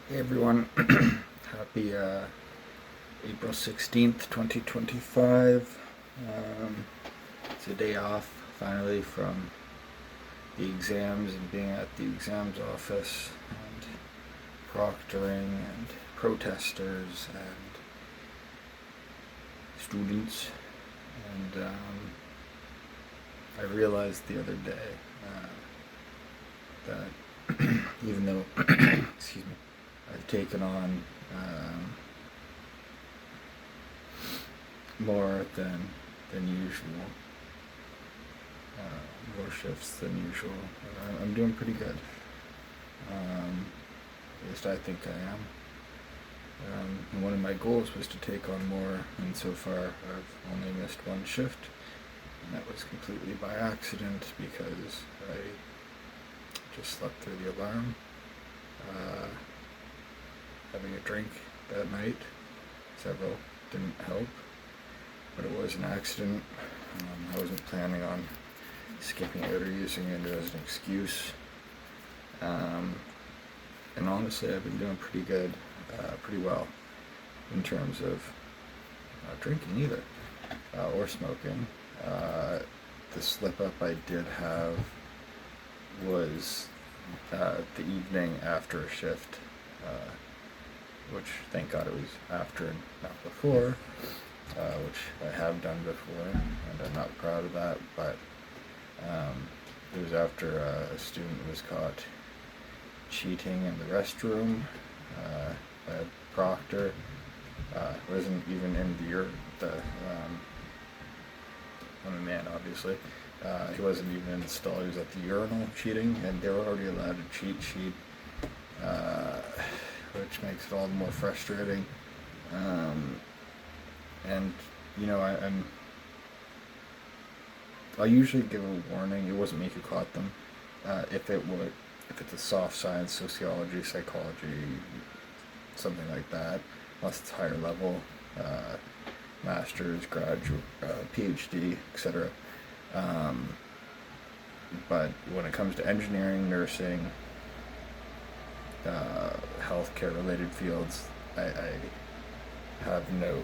Hey everyone, happy April 16th, 2025. It's a day off finally from the exams and being at the exams office and proctoring and protesters and students. And I realized the other day that even though, excuse me, I've taken on more than usual, more shifts than usual. I'm doing pretty good. At least I think I am. And one of my goals was to take on more, and so far I've only missed one shift, and that was completely by accident because I just slept through the alarm. Having a drink that night, several, didn't help, but it was an accident. I wasn't planning on skipping out or using it as an excuse. And honestly, I've been doing pretty good, pretty well in terms of not drinking either, or smoking. The slip up I did have was the evening after a shift, which thank God it was after and not before, which I have done before, and I'm not proud of that, but it was after a student was caught cheating in the restroom by a proctor. Wasn't even in I'm a man, obviously. He wasn't even in the stall, he was at the urinal cheating, and they were already allowed to cheat sheet, which makes it all the more frustrating. And you know, I'll usually give a warning. It wasn't me who caught them. If it's a soft science, sociology, psychology, something like that, unless it's higher level, master's, graduate, PhD, etc. But when it comes to engineering, nursing, healthcare related fields, I have no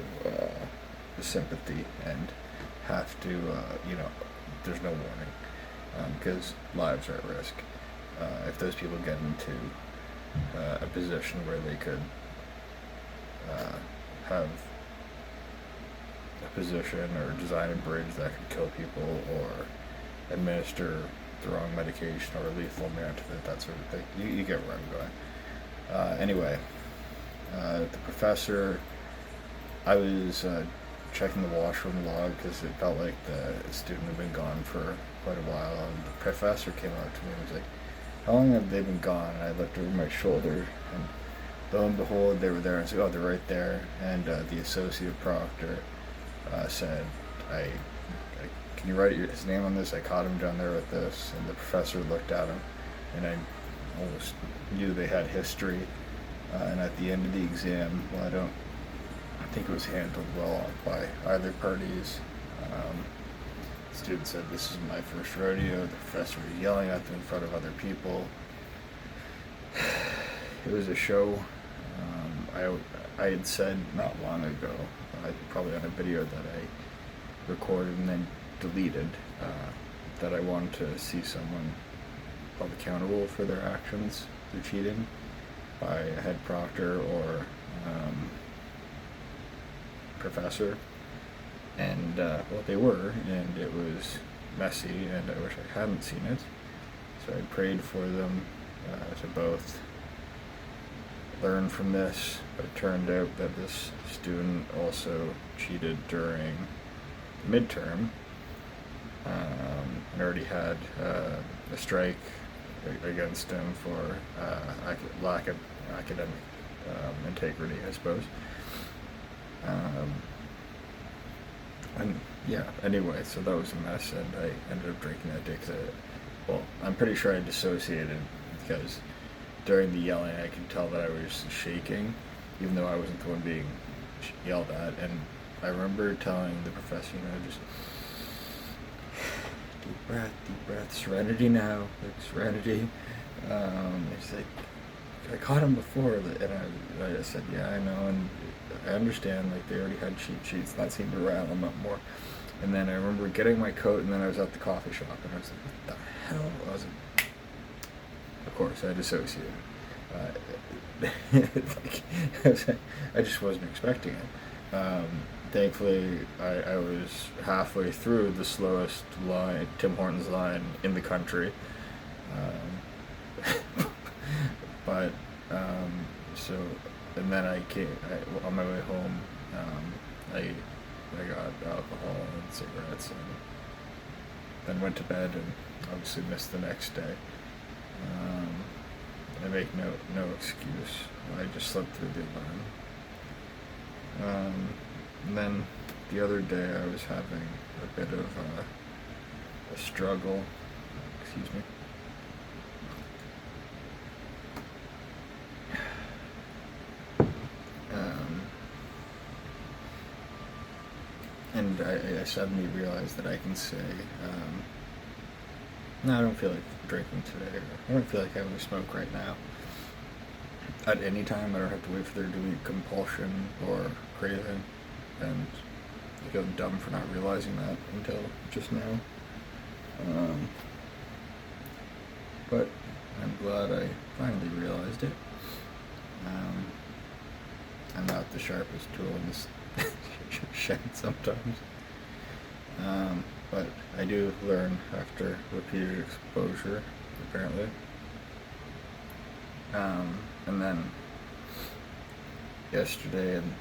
sympathy and have to, there's no warning, because lives are at risk. If those people get into a position where they could have a position or design a bridge that could kill people or administer the wrong medication or a lethal antidote, that sort of thing. You get where I'm going. Anyway, the professor, I was checking the washroom log because it felt like the student had been gone for quite a while, and the professor came up to me and was like, "How long have they been gone?" And I looked over my shoulder, and lo and behold, they were there. And I said, "Oh, they're right there." And the associate proctor said, "Can you write his name on this? I caught him down there with this." And the professor looked at him, and I almost knew they had history. And at the end of the exam, I think it was handled well by either parties. The student said, "This is my first rodeo." The professor was yelling at them in front of other people. It was a show. I had said not long ago, probably on a video that I recorded and then deleted, that I wanted to see someone held accountable for their actions through cheating by a head proctor or professor. And they were, and it was messy, and I wish I hadn't seen it. So I prayed for them to both learn from this, but it turned out that this student also cheated during the midterm, and already had a strike against him for lack of academic integrity, I suppose. And yeah, anyway, so that was a mess, and I ended up drinking that day because I'm pretty sure I dissociated because during the yelling I could tell that I was shaking, even though I wasn't the one being yelled at. And I remember telling the professor, just deep breath, serenity now, like serenity. It's like, I caught him before, and I said, yeah, I know, and I understand, like, they already had cheat sheets, and that seemed to rile him up more. And then I remember getting my coat, and then I was at the coffee shop, and I was like, what the hell? I was like, of course, I dissociated. I just wasn't expecting it. Thankfully, I was halfway through the slowest line, Tim Hortons line in the country. But so, and then on my way home, I got alcohol and cigarettes, and then went to bed, and obviously missed the next day. I make no excuse. I just slept through the alarm. And then the other day I was having a bit of a struggle. Excuse me. And I suddenly realized that I can say, no, I don't feel like drinking today, or I don't feel like having a smoke right now. At any time, I don't have to wait for there to be compulsion or craving, and I feel dumb for not realizing that until just now. But I'm glad I finally realized it. I'm not the sharpest tool in this shed sometimes. But I do learn after repeated exposure, apparently. And then yesterday and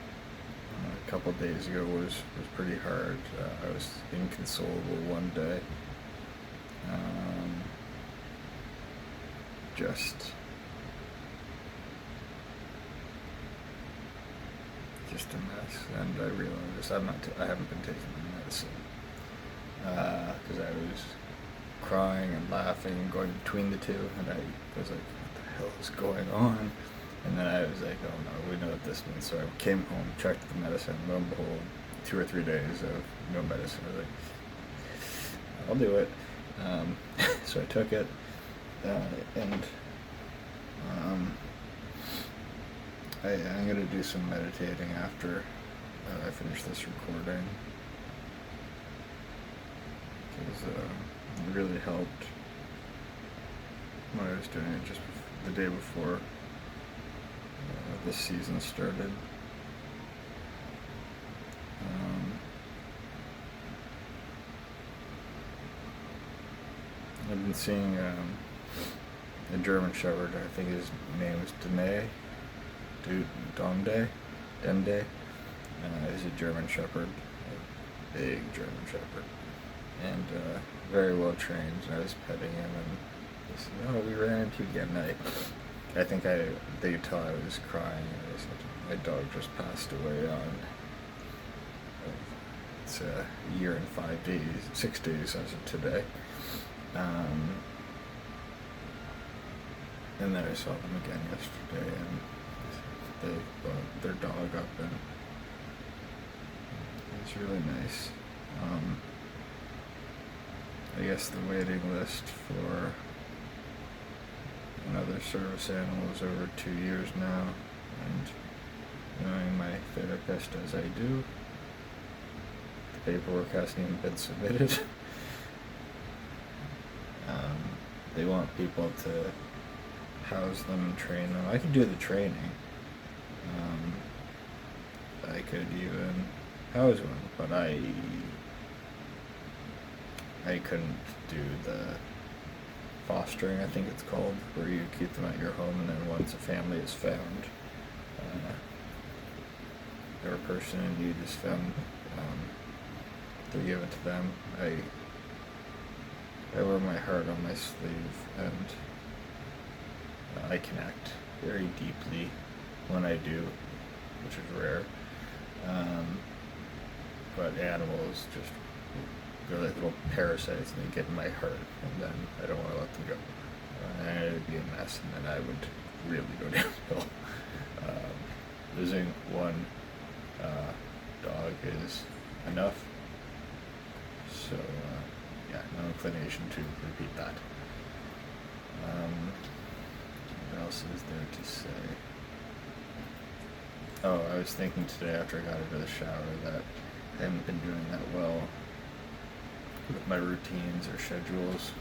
a couple of days ago was pretty hard. I was inconsolable one day. Just a mess, and I realized I haven't been taking my medicine because I was crying and laughing and going between the two, and I was like, what the hell is going on? And then I was like, oh no, we know what this means. So I came home, checked the medicine, lo and behold, 2 or 3 days of no medicine. I was like, I'll do it. So I took it, and I'm going to do some meditating after I finish this recording, because it really helped when I was doing it just the day before this season started. I've been seeing a German Shepherd. I think his name is Dende. He's a German Shepherd, a big German Shepherd, and very well trained. And I was petting him, and he said, "Oh, we ran into you again." I think they could tell I was crying, and I said, "My dog just passed away on it's a year and 6 days as of today." And then I saw them again yesterday, and they brought their dog up, and it was really nice. I guess the waiting list for another service animal is over 2 years now, and knowing my therapist as I do, the paperwork hasn't even been submitted. They want people to house them and train them. I could do the training. I could even house one, but I couldn't do the fostering, I think it's called, where you keep them at your home, and then once a family is found, or a person in need is found, they're given to them. I wear my heart on my sleeve, and I connect very deeply when I do, which is rare. But animals they're like little parasites, and they get in my heart, and then I don't want to let them go. And it would be a mess, and then I would really go downhill. Losing one dog is enough, so no inclination to repeat that. What else is there to say? Oh, I was thinking today after I got out of the shower that I haven't been doing that well with my routines or schedules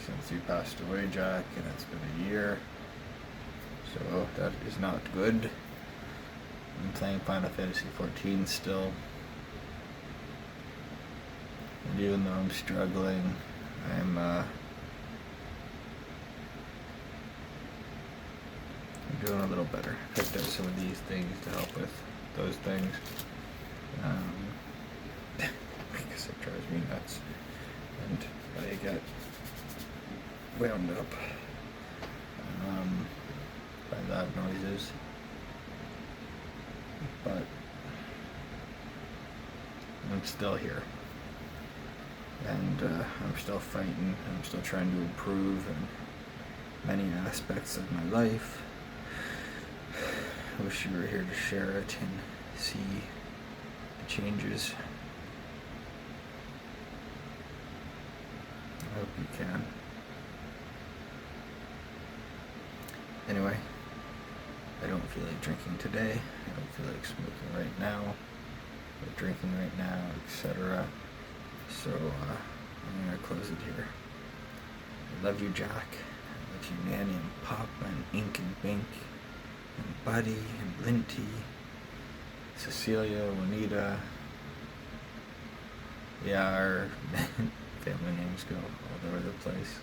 since you passed away, Jack, and it's been a year. So that is not good. I'm playing Final Fantasy 14 still. And even though I'm struggling, I'm doing a little better. Picked up some of these things to help with those things. Because it drives me nuts. And I get wound up by loud noises. But I'm still here. And I'm still fighting. I'm still trying to improve in many aspects of my life. I wish you were here to share it and see the changes. I hope you can. Anyway, I don't feel like drinking today. I don't feel like smoking right now, or drinking right now, etc. So I'm gonna close it here. I love you, Jack. I love you, Nanny and Pop and Ink and Bink and Buddy and Linty, Cecilia, Juanita. Yeah, our family names go all over the place.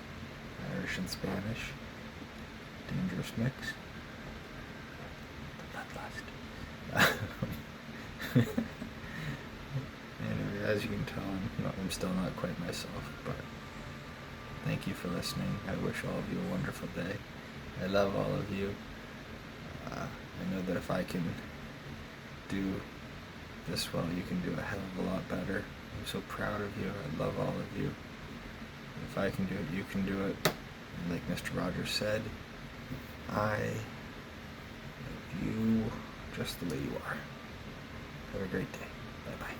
Irish and Spanish. Dangerous mix. The bloodlust. Anyway, as you can tell, I'm still not quite myself, but thank you for listening. I wish all of you a wonderful day. I love all of you. I know that if I can do this well, you can do a hell of a lot better. I'm so proud of you. I love all of you. If I can do it, you can do it. And like Mr. Rogers said, I love you just the way you are. Have a great day. Bye-bye.